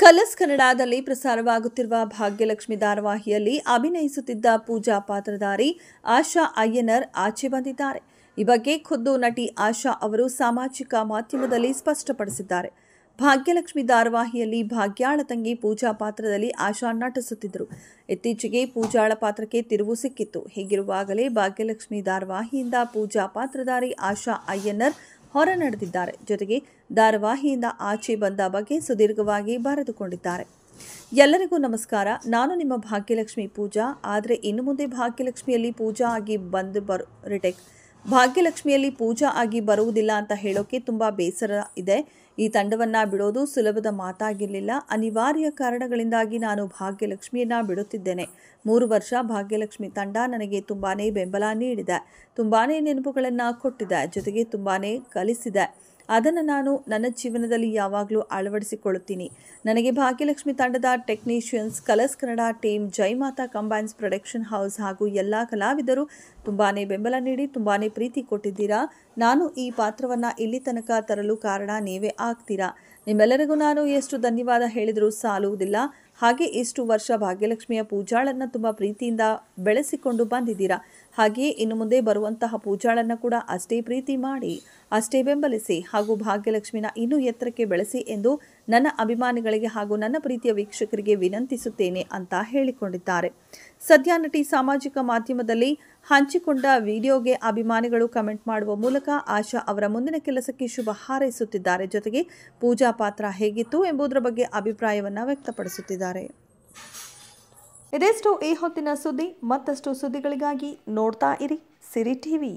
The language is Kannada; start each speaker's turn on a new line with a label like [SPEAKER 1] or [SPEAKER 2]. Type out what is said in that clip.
[SPEAKER 1] ಕಲರ್ಸ್ ಕನ್ನಡದಲ್ಲಿ ಪ್ರಸಾರವಾಗುತ್ತಿರುವ ಭಾಗ್ಯಲಕ್ಷ್ಮಿ ಧಾರಾವಾಹಿಯಲ್ಲಿ ಅಭಿನಯಿಸುತ್ತಿದ್ದ ಪೂಜಾ ಪಾತ್ರಧಾರಿ ಆಶಾ ಅಯ್ಯನರ್ ಆಚೆ ಬಂದಿದ್ದಾರೆ. ಈ ಬಗ್ಗೆ ಖುದ್ದು ನಟಿ ಆಶಾ ಅವರು ಸಾಮಾಜಿಕ ಮಾಧ್ಯಮದಲ್ಲಿ ಸ್ಪಷ್ಟಪಡಿಸಿದ್ದಾರೆ. ಭಾಗ್ಯಲಕ್ಷ್ಮಿ ಧಾರಾವಾಹಿಯಲ್ಲಿ ಭಾಗ್ಯಾಳ ತಂಗಿ ಪೂಜಾ ಪಾತ್ರದಲ್ಲಿ ಆಶಾ ನಟಿಸುತ್ತಿದ್ದರು. ಇತ್ತೀಚೆಗೆ ಪೂಜಾಳ ಪಾತ್ರಕ್ಕೆ ತಿರುವು ಸಿಕ್ಕಿತ್ತು. ಹೀಗಿರುವಾಗಲೇ ಭಾಗ್ಯಲಕ್ಷ್ಮಿ ಧಾರಾವಾಹಿಯಿಂದ ಪೂಜಾ ಪಾತ್ರಧಾರಿ ಆಶಾ ಅಯ್ಯನರ್ ಹೊರ ನಡೆದಿದ್ದಾರೆ. ಜೊತೆಗೆ ಧಾರಾವಾಹಿಯಿಂದ ಆಚೆ ಬಂದ ಬಗ್ಗೆ ಸುದೀರ್ಘವಾಗಿ ಬರೆದುಕೊಂಡಿದ್ದಾರೆ. ಎಲ್ಲರಿಗೂ ನಮಸ್ಕಾರ. ನಾನು ನಿಮ್ಮ ಭಾಗ್ಯಲಕ್ಷ್ಮಿ ಪೂಜಾ. ಆದರೆ ಇನ್ನು ಮುಂದೆ ಭಾಗ್ಯಲಕ್ಷ್ಮಿಯಲ್ಲಿ ಪೂಜಾ ಆಗಿ ಭಾಗ್ಯಲಕ್ಷ್ಮಿಯಲ್ಲಿ ಪೂಜಾ ಆಗಿ ಬರುವುದಿಲ್ಲ ಅಂತ ಹೇಳೋಕೆ ತುಂಬ ಬೇಸರ ಇದೆ. ಈ ತಂಡವನ್ನು ಬಿಡೋದು ಸುಲಭದ ಮಾತಾಗಿರಲಿಲ್ಲ. ಅನಿವಾರ್ಯ ಕಾರಣಗಳಿಂದಾಗಿ ನಾನು ಭಾಗ್ಯಲಕ್ಷ್ಮಿಯನ್ನು ಬಿಡುತ್ತಿದ್ದೇನೆ. 3 ವರ್ಷ ಭಾಗ್ಯಲಕ್ಷ್ಮಿ ತಂಡ ನನಗೆ ತುಂಬಾ ಬೆಂಬಲ ನೀಡಿದೆ, ತುಂಬಾ ನೆನಪುಗಳನ್ನು ಕೊಟ್ಟಿದೆ, ಜೊತೆಗೆ ತುಂಬಾ ಕಲಿಸಿದೆ. ಅದನ್ನು ನಾನು ನನ್ನ ಜೀವನದಲ್ಲಿ ಯಾವಾಗಲೂ ಅಳವಡಿಸಿಕೊಳ್ಳುತ್ತೀನಿ. ನನಗೆ ಭಾಗ್ಯಲಕ್ಷ್ಮಿ ತಂಡದ ಟೆಕ್ನಿಷಿಯನ್ಸ್, ಕಲರ್ಸ್ ಕನ್ನಡ ಟೀಮ್, ಜೈ ಮಾತಾ ಕಂಬೈನ್ಸ್ ಪ್ರೊಡಕ್ಷನ್ ಹೌಸ್ ಹಾಗೂ ಎಲ್ಲ ಕಲಾವಿದರು ತುಂಬಾ ಬೆಂಬಲ ನೀಡಿ ತುಂಬಾ ಪ್ರೀತಿ ಕೊಟ್ಟಿದ್ದೀರಾ. ನಾನು ಈ ಪಾತ್ರವನ್ನು ಇಲ್ಲಿ ತನಕ ತರಲು ಕಾರಣ ನೀವೇ ಆಗ್ತೀರಾ. ನಿಮ್ಮೆಲ್ಲರಿಗೂ ನಾನು ಎಷ್ಟು ಧನ್ಯವಾದ ಹೇಳಿದರೂ ಸಾಲುವುದಿಲ್ಲ. ಹಾಗೆ ಇಷ್ಟು ವರ್ಷ ಭಾಗ್ಯಲಕ್ಷ್ಮಿಯ ಪೂಜಾಳನ್ನು ತುಂಬ ಪ್ರೀತಿಯಿಂದ ಬೆಳೆಸಿಕೊಂಡು ಬಂದಿದ್ದೀರಾ. ಹಾಗೆಯೇ ಇನ್ನು ಮುಂದೆ ಬರುವಂತಹ ಪೂಜಾಳನ್ನು ಕೂಡ ಅಷ್ಟೇ ಪ್ರೀತಿ ಮಾಡಿ, ಅಷ್ಟೇ ಬೆಂಬಲಿಸಿ ಹಾಗೂ ಭಾಗ್ಯಲಕ್ಷ್ಮಿನ ಇನ್ನೂ ಎತ್ತರಕ್ಕೆ ಬೆಳೆಸಿ ಎಂದು ನನ್ನ ಅಭಿಮಾನಿಗಳಿಗೆ ಹಾಗೂ ನನ್ನ ಪ್ರೀತಿಯ ವೀಕ್ಷಕರಿಗೆ ವಿನಂತಿಸುತ್ತೇನೆ ಅಂತ ಹೇಳಿಕೊಂಡಿದ್ದಾರೆ. ಸದ್ಯ ನಟಿ ಸಾಮಾಜಿಕ ಮಾಧ್ಯಮದಲ್ಲಿ ಹಂಚಿಕೊಂಡ ವಿಡಿಯೋಗೆ ಅಭಿಮಾನಿಗಳು ಕಮೆಂಟ್ ಮಾಡುವ ಮೂಲಕ ಆಶಾ ಅವರ ಮುಂದಿನ ಕೆಲಸಕ್ಕೆ ಶುಭ ಹಾರೈಸುತ್ತಿದ್ದಾರೆ. ಜೊತೆಗೆ ಪೂಜಾ ಪಾತ್ರ ಹೇಗಿತ್ತು ಎಂಬುದರ ಬಗ್ಗೆ ಅಭಿಪ್ರಾಯವನ್ನು ವ್ಯಕ್ತಪಡಿಸುತ್ತಿದ್ದಾರೆ. ಇದೆಷ್ಟು ಈ ಹೊತ್ತಿನ ಸುದ್ದಿ. ಮತ್ತಷ್ಟು ಸುದ್ದಿಗಳಿಗಾಗಿ ನೋಡ್ತಾ ಇರಿ ಸಿರಿ ಟಿವಿ.